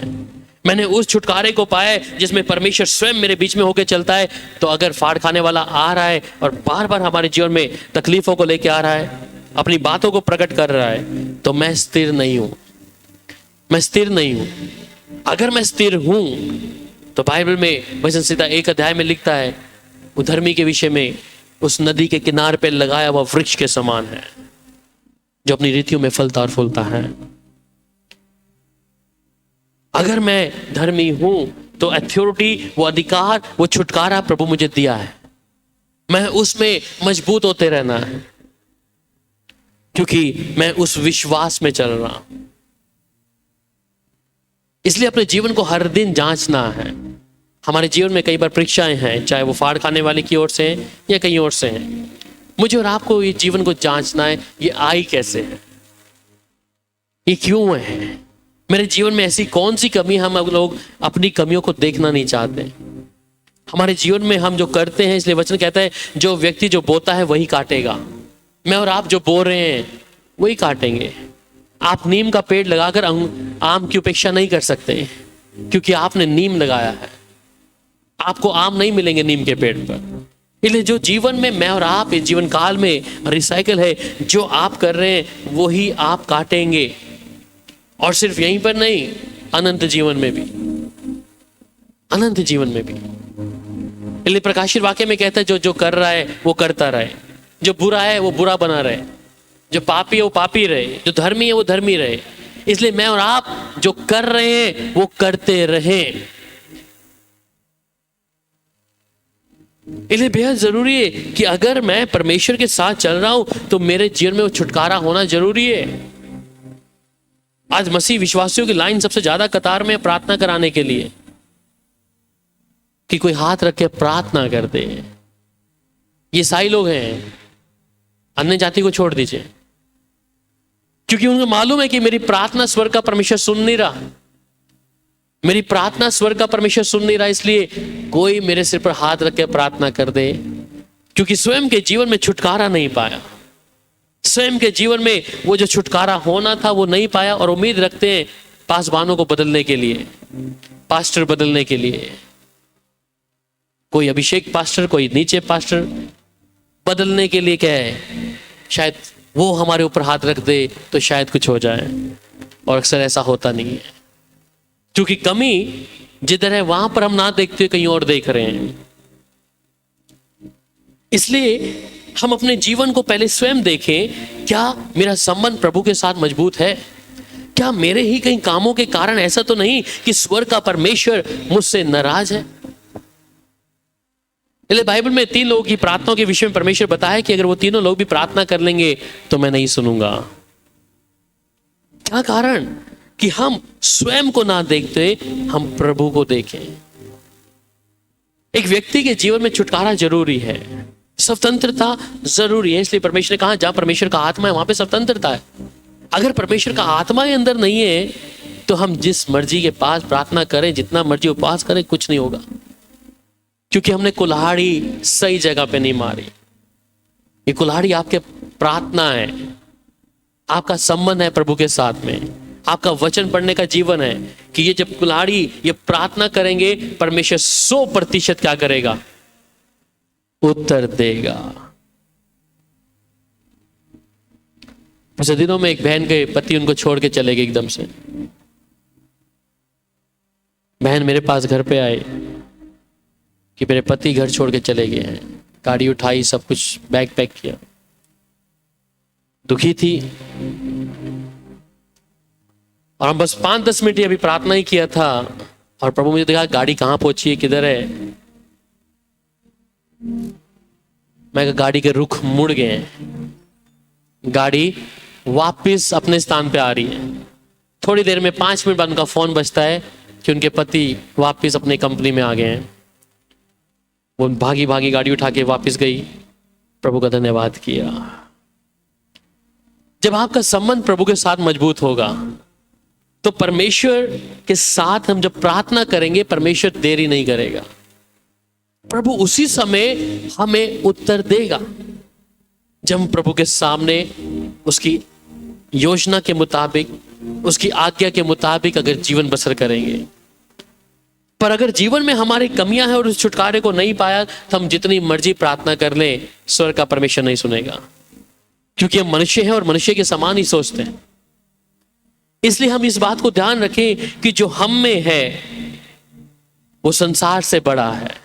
मैंने उस छुटकारे को पाया है जिसमें परमेश्वर स्वयं मेरे बीच में होकर चलता है। तो अगर फाड़ खाने वाला आ रहा है और बार बार हमारे जीवन में तकलीफों को लेकर आ रहा है, अपनी बातों को प्रकट कर रहा है, तो मैं स्थिर नहीं हूं। मैं स्थिर नहीं हूं। अगर मैं स्थिर हूं तो बाइबल में वचन संहिता 1 अध्याय में लिखता है वो धर्मी के विषय में उस नदी के किनारे पे लगाया हुआ वृक्ष के समान है जो अपनी रीतियों में फलता और फूलता है। अगर मैं धर्मी हूं तो अथॉरिटी, वो अधिकार, वो छुटकारा प्रभु मुझे दिया है। मैं उसमें मजबूत होते रहना है क्योंकि मैं उस विश्वास में चल रहा हूं। इसलिए अपने जीवन को हर दिन जांचना है। हमारे जीवन में कई बार परीक्षाएं हैं, चाहे वो फाड़ खाने वाले की ओर से हैं या कहीं और से हैं। मुझे और आपको ये जीवन को जांचना है, ये आई कैसे है, ये क्यों है, मेरे जीवन में ऐसी कौन सी कमी, हम लोग अपनी कमियों को देखना नहीं चाहते। हमारे जीवन में हम जो करते हैं, इसलिए वचन कहता है जो व्यक्ति जो बोता है वही काटेगा। मैं और आप जो बो रहे हैं वही काटेंगे। आप नीम का पेड़ लगाकर आम की उपेक्षा नहीं कर सकते क्योंकि आपने नीम लगाया है। आपको आम नहीं मिलेंगे नीम के पेड़ पर। इसलिए जो जीवन में मैं और आप इस जीवन काल में रिसाइकल है, जो आप कर रहे हैं वही आप काटेंगे। और सिर्फ यहीं पर नहीं, अनंत जीवन में भी, अनंत जीवन में भी। इसलिए प्रकाशित वाक्य में कहता है जो जो कर रहा है वो करता रहे, जो बुरा है वो बुरा बना रहे, जो पापी है वो पापी रहे, जो धर्मी है वो धर्मी रहे। इसलिए मैं और आप जो कर रहे हैं वो करते रहें। इसलिए बेहद जरूरी है कि अगर मैं परमेश्वर के साथ चल रहा हूं तो मेरे जीवन में वो छुटकारा होना जरूरी है। आज मसीह विश्वासियों की लाइन सबसे ज्यादा कतार में प्रार्थना कराने के लिए कि कोई हाथ रख के प्रार्थना कर दे। ये ईसाई लोग हैं, अन्य जाति को छोड़ दीजिए, क्योंकि उनको मालूम है कि मेरी प्रार्थना स्वर्ग का परमेश्वर सुन नहीं रहा। मेरी प्रार्थना स्वर्ग का परमेश्वर सुन नहीं रहा, इसलिए कोई मेरे सिर पर हाथ रख के प्रार्थना कर दे, क्योंकि स्वयं के जीवन में छुटकारा नहीं पाया। स्वयं के जीवन में वो जो छुटकारा होना था वो नहीं पाया और उम्मीद रखते हैं पासवानों को बदलने के लिए, पास्टर बदलने के लिए। कोई अभिषेक पास्टर, कोई नीचे पास्टर बदलने के लिए क्या है, शायद वो हमारे ऊपर हाथ रख दे तो शायद कुछ हो जाए। और अक्सर ऐसा होता नहीं है, क्योंकि कमी जिधर है वहां पर हम ना देखते कहीं और देख रहे हैं। इसलिए हम अपने जीवन को पहले स्वयं देखें, क्या मेरा संबंध प्रभु के साथ मजबूत है? क्या मेरे ही कहीं कामों के कारण ऐसा तो नहीं कि स्वर्ग का परमेश्वर मुझसे नाराज है? इसलिए बाइबल में 3 लोगों की प्रार्थनाओं के विषय में परमेश्वर बताया कि अगर वो तीनों लोग भी प्रार्थना कर लेंगे तो मैं नहीं सुनूंगा। क्या कारण? कि हम स्वयं को ना देखते, हम प्रभु को देखें। एक व्यक्ति के जीवन में छुटकारा जरूरी है, स्वतंत्रता जरूरी है। इसलिए परमेश्वर ने कहा जहां परमेश्वर का आत्मा है वहां पे स्वतंत्रता है। अगर परमेश्वर का आत्मा ही अंदर नहीं है तो हम जिस मर्जी के पास प्रार्थना करें, जितना मर्जी उपवास करें, कुछ नहीं होगा, क्योंकि हमने कुल्हाड़ी सही जगह पे नहीं मारी। ये कुल्हाड़ी आपके प्रार्थना है, आपका संबंध है प्रभु के साथ में, आपका वचन पढ़ने का जीवन है कि ये जब कुल्हाड़ी ये प्रार्थना करेंगे, परमेश्वर 100% क्या करेगा? उत्तर देगा। पिछले दिनों में एक बहन के पति उनको छोड़ के चले गए एकदम से। बहन मेरे पास घर पे आए कि मेरे पति घर छोड़ के चले गए हैं। गाड़ी उठाई, सब कुछ बैग पैक किया, दुखी थी। और हम बस 5-10 मिनट ही अभी प्रार्थना ही किया था और प्रभु मुझे देखा गाड़ी कहाँ पहुंची है, किधर है। मैं गाड़ी के रुख मुड़ गए हैं, गाड़ी वापस अपने स्थान पे आ रही है। थोड़ी देर में 5 मिनट बाद उनका फोन बजता है कि उनके पति वापस अपने कंपनी में आ गए हैं। वो भागी भागी गाड़ी उठा के वापस गई, प्रभु का धन्यवाद किया। जब आपका संबंध प्रभु के साथ मजबूत होगा तो परमेश्वर के साथ हम जब प्रार्थना करेंगे, परमेश्वर देरी नहीं करेगा। प्रभु उसी समय हमें उत्तर देगा जब हम प्रभु के सामने उसकी योजना के मुताबिक, उसकी आज्ञा के मुताबिक अगर जीवन बसर करेंगे। पर अगर जीवन में हमारी कमियां हैं और उस छुटकारे को नहीं पाया तो हम जितनी मर्जी प्रार्थना कर लें, स्वर्ग का परमेश्वर नहीं सुनेगा, क्योंकि हम मनुष्य हैं और मनुष्य के समान ही सोचते हैं। इसलिए हम इस बात को ध्यान रखें कि जो हम में है वो संसार से बड़ा है।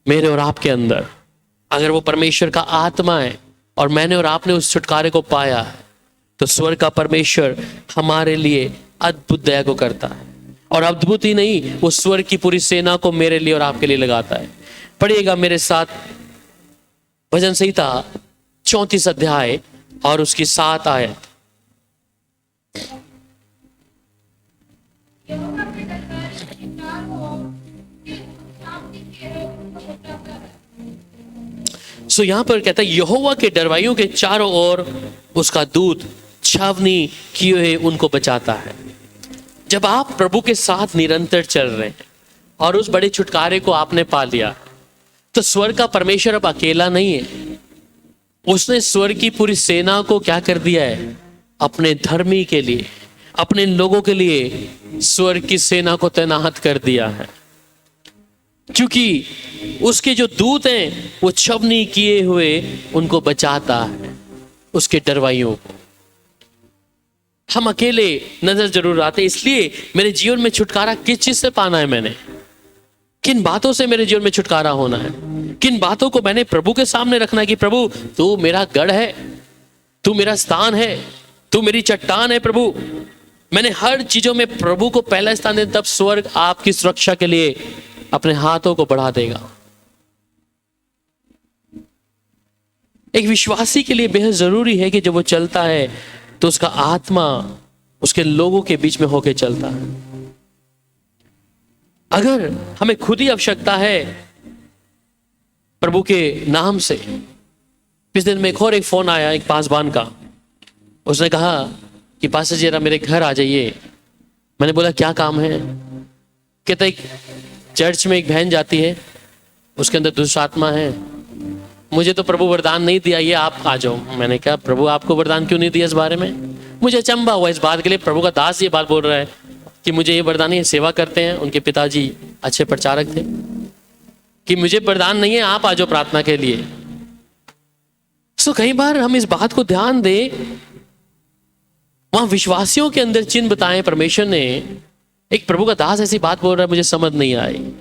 मेरे और आपके अंदर अगर वो परमेश्वर का आत्मा है और मैंने और आपने उस छुटकारे को पाया है तो स्वर्ग का परमेश्वर हमारे लिए अद्भुत दया को करता है। और अद्भुत ही नहीं, वो स्वर्ग की पूरी सेना को मेरे लिए और आपके लिए लगाता है। पढ़िएगा मेरे साथ भजन संहिता 34 अध्याय और उसकी 7 आयत। सो यहां पर कहता है, यहोवा के डरवाइयों के चारों ओर उसका दूत छावनी किए हुए उनको बचाता है। जब आप प्रभु के साथ निरंतर चल रहे हैं और उस बड़े छुटकारे को आपने पा लिया तो स्वर्ग का परमेश्वर अब अकेला नहीं है। उसने स्वर्ग की पूरी सेना को क्या कर दिया है, अपने धर्मी के लिए, अपने लोगों के लिए स्वर्ग की सेना को तैनात कर दिया है। क्योंकि उसके जो दूत हैं वो छवनी किए हुए उनको बचाता है, उसके डरवाइयों को। हम अकेले नजर जरूर आते, इसलिए मेरे जीवन में छुटकारा किस चीज से पाना है, मैंने किन बातों से मेरे जीवन में छुटकारा होना है, किन बातों को मैंने प्रभु के सामने रखना है कि प्रभु तू मेरा गढ़ है, तू मेरा स्थान है, तू मेरी चट्टान है। प्रभु मैंने हर चीजों में प्रभु को पहला स्थान दे, तब स्वर्ग आपकी सुरक्षा के लिए अपने हाथों को बढ़ा देगा। एक विश्वासी के लिए बेहद जरूरी है कि जब वो चलता है तो उसका आत्मा उसके लोगों के बीच में होके चलता है। अगर हमें खुद ही आवश्यकता है प्रभु के नाम से। पिछले दिन में एक फोन आया एक पासबान का, उसने कहा कि पास्टर जी जरा मेरे घर आ जाइए। मैंने बोला क्या काम है? कहता एक चर्च में एक बहन जाती है, उसके अंदर दुष्ट आत्मा है, मुझे तो प्रभु वरदान नहीं दिया, ये आप आ जाओ। मैंने कहा प्रभु आपको वरदान क्यों नहीं दिया इस बारे में? मुझे अचंभा हुआ इस बात के लिए, प्रभु का दास ये बात बोल रहा है कि मुझे ये वरदान, ये सेवा करते हैं, उनके पिताजी अच्छे प्रचारक थे, कि मुझे वरदान नहीं है, आप आ जाओ प्रार्थना के लिए। सो कई बार हम इस बात को ध्यान दें, वहां विश्वासियों के अंदर चिन्ह बताएं परमेश्वर ने, एक प्रभु का दास ऐसी बात बोल रहा है मुझे समझ नहीं आई।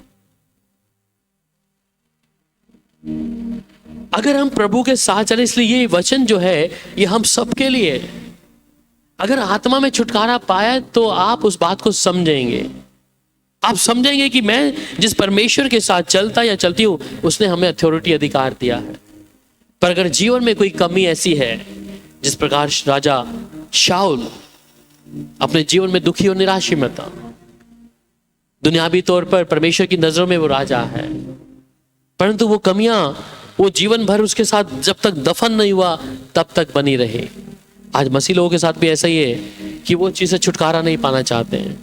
अगर हम प्रभु के साथ चले, इसलिए ये वचन जो है ये हम सबके लिए है। अगर आत्मा में छुटकारा पाया तो आप उस बात को समझेंगे, आप समझेंगे कि मैं जिस परमेश्वर के साथ चलता या चलती हूं उसने हमें अथॉरिटी, अधिकार दिया है। पर अगर जीवन में कोई कमी ऐसी है, जिस प्रकार राजा शाऊल अपने जीवन में दुखी और निराश में था, दुनियावी तौर पर परमेश्वर की नजरों में वो राजा है, परंतु वो कमियां वो जीवन भर उसके साथ जब तक दफन नहीं हुआ तब तक बनी रही। आज मसीह लोगों के साथ भी ऐसा ही है कि वो चीज से छुटकारा नहीं पाना चाहते हैं।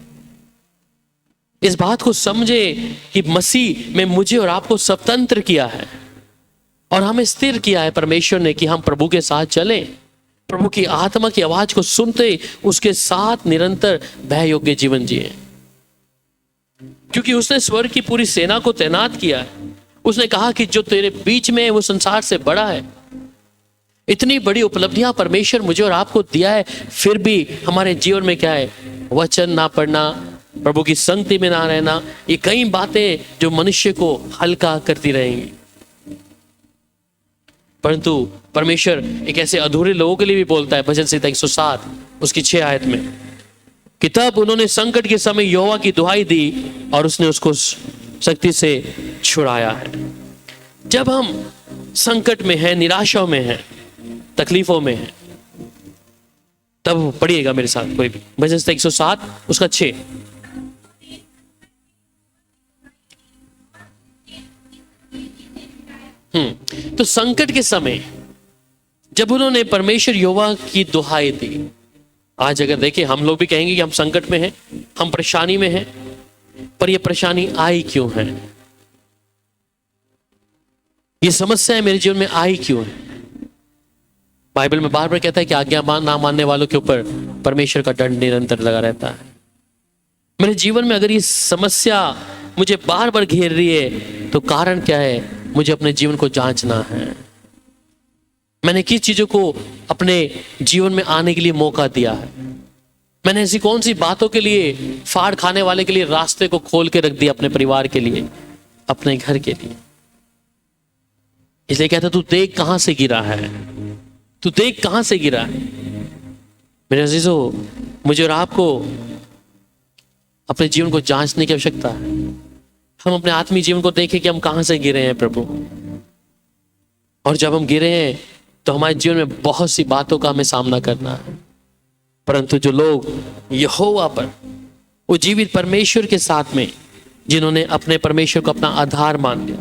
इस बात को समझे कि मसीह में मुझे और आपको स्वतंत्र किया है और हमें स्थिर किया है परमेश्वर ने कि हम प्रभु के साथ चलें, प्रभु की आत्मा की आवाज को सुनते उसके साथ निरंतर भय योग्य जीवन जिए, क्योंकि उसने स्वर्ग की पूरी सेना को तैनात किया है। उसने कहा कि जो तेरे बीच में है वो संसार से बड़ा है। इतनी बड़ी उपलब्धियां परमेश्वर मुझे और आपको दिया है, फिर भी हमारे जीवन में क्या है? वचन ना पढ़ना, प्रभु की संगति में ना रहना, ये कई बातें जो मनुष्य को हल्का करती रहेंगी। परंतु परमेश्वर एक ऐसे अधूरे लोगों के लिए भी बोलता है, भजन संहिता 107 उसकी 6 आयत में, कि तब उन्होंने संकट के समय यहोवा की दुहाई दी और उसने उसको शक्ति से छुड़ाया है। जब हम संकट में हैं, निराशाओं में हैं, तकलीफों में हैं, तब पढ़िएगा मेरे साथ कोई भी भजन संहिता 107 उसका 6। तो संकट के समय जब उन्होंने परमेश्वर यहोवा की दुहाई दी, आज अगर देखिए हम लोग भी कहेंगे कि हम संकट में हैं, हम परेशानी में हैं, पर यह परेशानी आई क्यों है? ये समस्या मेरे जीवन में आई क्यों है? बाइबल में बार बार कहता है कि आज्ञा ना मानने वालों के ऊपर परमेश्वर का दंड निरंतर लगा रहता है। मेरे जीवन में अगर ये समस्या मुझे बार बार घेर रही है, तो कारण क्या है? मुझे अपने जीवन को जांचना है। मैंने किस चीजों को अपने जीवन में आने के लिए मौका दिया है? मैंने ऐसी कौन सी बातों के लिए, फाड़ खाने वाले के लिए रास्ते को खोल के रख दिया अपने परिवार के लिए, अपने घर के लिए? इसलिए कहता तू देख कहां से गिरा है, तू देख कहां से गिरा है। मेरे अजीजों, मुझे और आपको अपने जीवन को जांचने की आवश्यकता है। हम अपने आत्मीय जीवन को देखें कि हम कहां से गिरे हैं प्रभु। और जब हम गिरे हैं तो हमारे जीवन में बहुत सी बातों का हमें सामना करना है। परंतु जो लोग यहोवा पर, वो जीवित परमेश्वर के साथ में, जिन्होंने अपने परमेश्वर को अपना आधार मान लिया,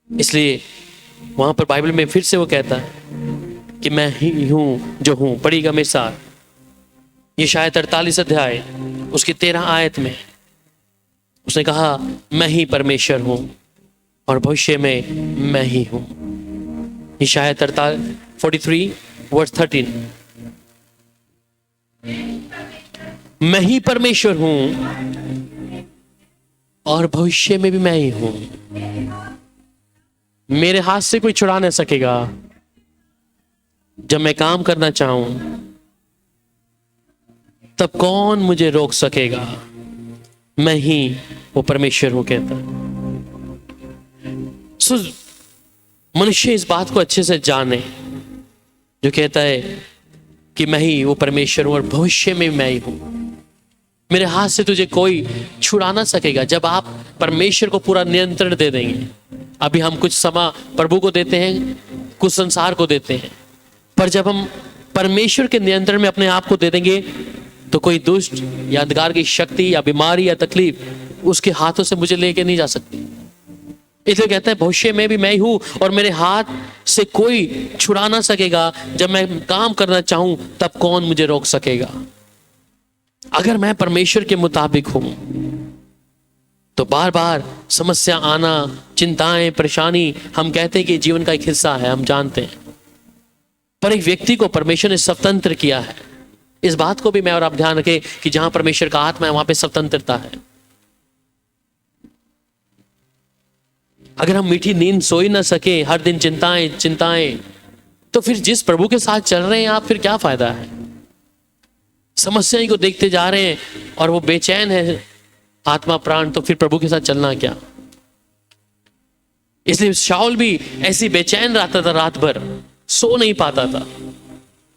इसलिए वहां पर बाइबल में फिर से वो कहता है कि मैं ही हूं जो हूं। पढ़िएगा मेरे साथ, ये शायद 48 अध्याय उसकी 13 आयत में उसने कहा, मैं ही परमेश्वर हूं और भविष्य में मैं ही हूं। ये शायद 43 वर्स 13, मैं ही परमेश्वर हूं और भविष्य में भी मैं ही हूं। मेरे हाथ से कोई छुड़ा नहीं सकेगा। जब मैं काम करना चाहूं तब कौन मुझे रोक सकेगा? मैं ही वो परमेश्वर हूं कहता है। मनुष्य इस बात को अच्छे से जाने, जो कहता है कि मैं ही वो परमेश्वर हूं और भविष्य में मैं ही हूं। मेरे हाथ से तुझे कोई छुड़ा ना सकेगा। जब आप परमेश्वर को पूरा नियंत्रण दे देंगे, अभी हम कुछ समय प्रभु को देते हैं, कुछ संसार को देते हैं, पर जब हम परमेश्वर के नियंत्रण में अपने आप को दे देंगे, तो कोई दुष्ट या अंधकार की शक्ति या बीमारी या तकलीफ उसके हाथों से मुझे लेके नहीं जा सकती। इसलिए कहता है भविष्य में भी मैं ही हूं और मेरे हाथ से कोई छुड़ा ना सकेगा। जब मैं काम करना चाहूं तब कौन मुझे रोक सकेगा? अगर मैं परमेश्वर के मुताबिक हूं तो बार बार समस्या आना, चिंताएं, परेशानी, हम कहते हैं कि जीवन का एक हिस्सा है, हम जानते हैं। पर एक व्यक्ति को परमेश्वर ने स्वतंत्र किया है। इस बात को भी मैं और आप ध्यान रखें कि जहां परमेश्वर का आत्मा है वहां पे स्वतंत्रता है। अगर हम मीठी नींद सो ही ना सके, हर दिन चिंताएं चिंताएं, तो फिर जिस प्रभु के साथ चल रहे हैं आप, फिर क्या फायदा है? समस्याएं को देखते जा रहे हैं और वो बेचैन है आत्मा प्राण, तो फिर प्रभु के साथ चलना क्या? इसलिए शाऊल भी ऐसी बेचैन रहता था, रात भर सो नहीं पाता था।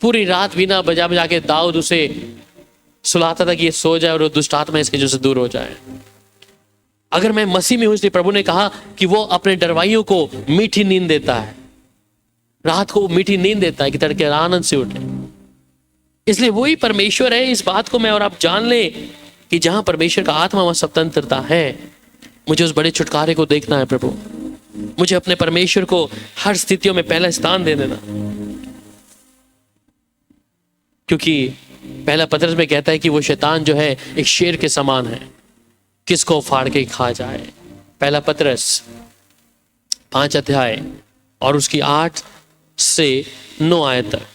पूरी रात बिना बजा बजा के दाऊद उसे सुलाता था कि ये सो जाए और वो दुष्ट आत्मा इसके जो से दूर हो जाए। अगर मैं मसीह में हूं, इसलिए प्रभु ने कहा कि वो अपने डरवाइयों को मीठी नींद देता है, रात को मीठी नींद देता है कि तड़के आनंद से उठे। इसलिए वही परमेश्वर है। इस बात को मैं और आप जान ले कि जहां परमेश्वर का आत्मा वहां स्वतंत्रता है। मुझे उस बड़े छुटकारे को देखना है प्रभु। मुझे अपने परमेश्वर को हर स्थितियों में पहला स्थान दे देना, क्योंकि पहला पत्रस में कहता है कि वो शैतान जो है एक शेर के समान है, किसको फाड़ के खा जाए। पहला पत्रस 5 अध्याय और उसकी 8 से 9 आयत तक।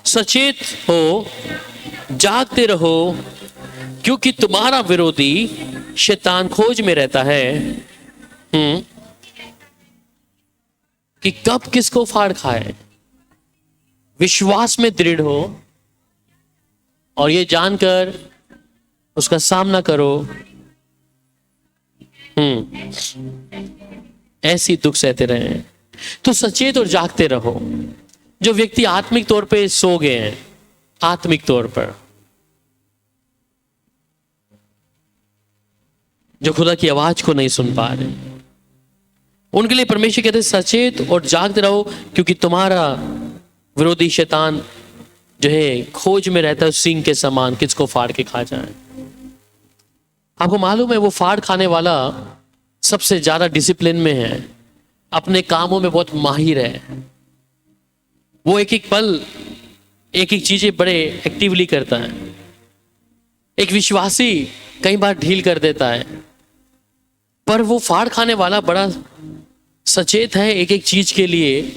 सचेत हो, जागते रहो, क्योंकि तुम्हारा विरोधी शैतान खोज में रहता है कि कब किसको फाड़ खाए। विश्वास में दृढ़ हो और ये जानकर उसका सामना करो। ऐसी दुख सहते रहे तो सचेत और जागते रहो। जो व्यक्ति आत्मिक तौर पे सो गए हैं, आत्मिक तौर पर, जो खुदा की आवाज को नहीं सुन पा रहे, उनके लिए परमेश्वर कहते हैं सचेत और जागते रहो, क्योंकि तुम्हारा विरोधी शैतान जो है खोज में रहता है सिंह के समान, किसको फाड़ के खा जाए। आपको मालूम है वो फाड़ खाने वाला सबसे ज्यादा डिसिप्लिन में है, अपने कामों में बहुत माहिर है। वो एक एक पल एक एक चीजें बड़े एक्टिवली करता है। एक विश्वासी कई बार ढील कर देता है, पर वो फाड़ खाने वाला बड़ा सचेत है एक एक चीज के लिए,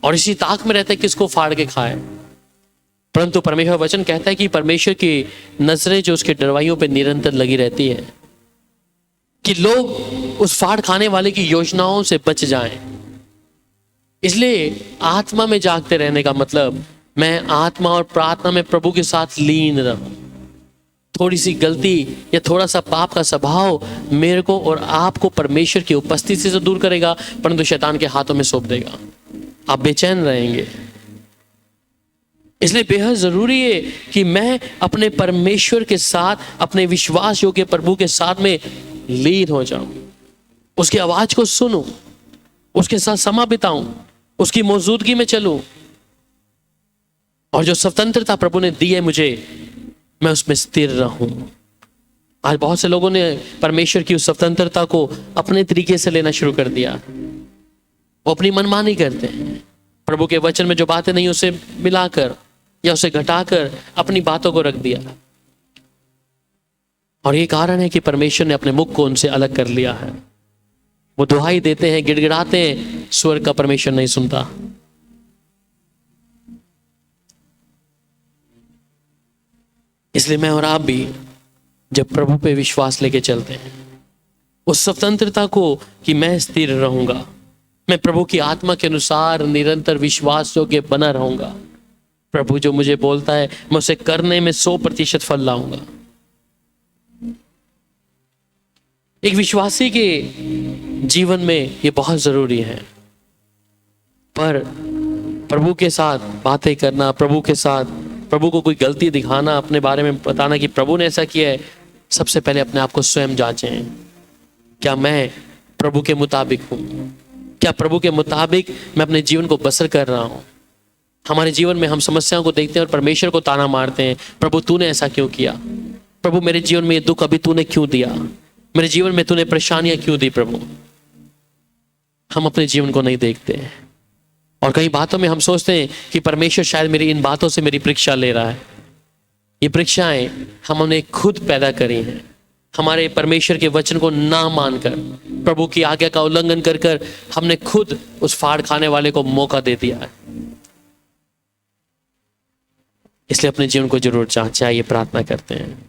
और इसी ताक में रहता है किसको फाड़ के खाए। परंतु परमेश्वर वचन कहता है कि परमेश्वर की नजरें जो उसके डरवाइयों पे निरंतर लगी रहती है कि लोग उस फाड़ खाने वाले की योजनाओं से बच जाएं। इसलिए आत्मा में जागते रहने का मतलब मैं आत्मा और प्रार्थना में प्रभु के साथ लीन रहूं। थोड़ी सी गलती या थोड़ा सा पाप का स्वभाव मेरे को और आपको परमेश्वर की उपस्थिति से दूर करेगा, परंतु शैतान के हाथों में सौंप देगा। आप बेचैन रहेंगे। इसलिए बेहद जरूरी है कि मैं अपने परमेश्वर के साथ, अपने विश्वास योग्य प्रभु के साथ में लीन हो जाऊं, उसकी आवाज को सुनूं, उसके साथ समय बिताऊं, उसकी मौजूदगी में चलूं, और जो स्वतंत्रता प्रभु ने दी है मुझे, मैं उसमें स्थिर रहूं। आज बहुत से लोगों ने परमेश्वर की उस स्वतंत्रता को अपने तरीके से लेना शुरू कर दिया। वो अपनी मनमानी करते हैं, प्रभु के वचन में जो बातें नहीं उसे मिलाकर या उसे घटाकर अपनी बातों को रख दिया। और ये कारण है कि परमेश्वर ने अपने मुख को उनसे अलग कर लिया है। वो दुहाई देते हैं, गिड़गिड़ाते हैं, स्वर्ग का परमेश्वर नहीं सुनता। इसलिए मैं और आप भी जब प्रभु पे विश्वास लेके चलते हैं, उस स्वतंत्रता को कि मैं स्थिर रहूंगा, मैं प्रभु की आत्मा के अनुसार निरंतर विश्वास योग्य बना रहूंगा। प्रभु जो मुझे बोलता है मैं उसे करने में 100% फल लाऊंगा। एक विश्वासी के जीवन में ये बहुत जरूरी है। पर प्रभु के साथ बातें करना, प्रभु के साथ प्रभु को कोई गलती दिखाना, अपने बारे में बताना कि प्रभु ने ऐसा किया है, सबसे पहले अपने आप को स्वयं जांचें। क्या मैं प्रभु के मुताबिक हूं? क्या प्रभु के मुताबिक मैं अपने जीवन को बसर कर रहा हूं? हमारे जीवन में हम समस्याओं को देखते हैं और परमेश्वर को ताना मारते हैं, प्रभु तूने ऐसा क्यों किया? प्रभु मेरे जीवन में ये दुख अभी तूने क्यों दिया? मेरे जीवन में तूने परेशानियां क्यों दी? प्रभु हम अपने जीवन को नहीं देखते हैं, और कई बातों में हम सोचते हैं कि परमेश्वर शायद मेरी इन बातों से मेरी परीक्षा ले रहा है। ये परीक्षाएं हमने खुद पैदा करी हैं, हमारे परमेश्वर के वचन को ना मानकर, प्रभु की आज्ञा का उल्लंघन कर कर हमने खुद उस फाड़ खाने वाले को मौका दे दिया है। इसलिए अपने जीवन को जरूर जांचें, ये प्रार्थना करते हैं।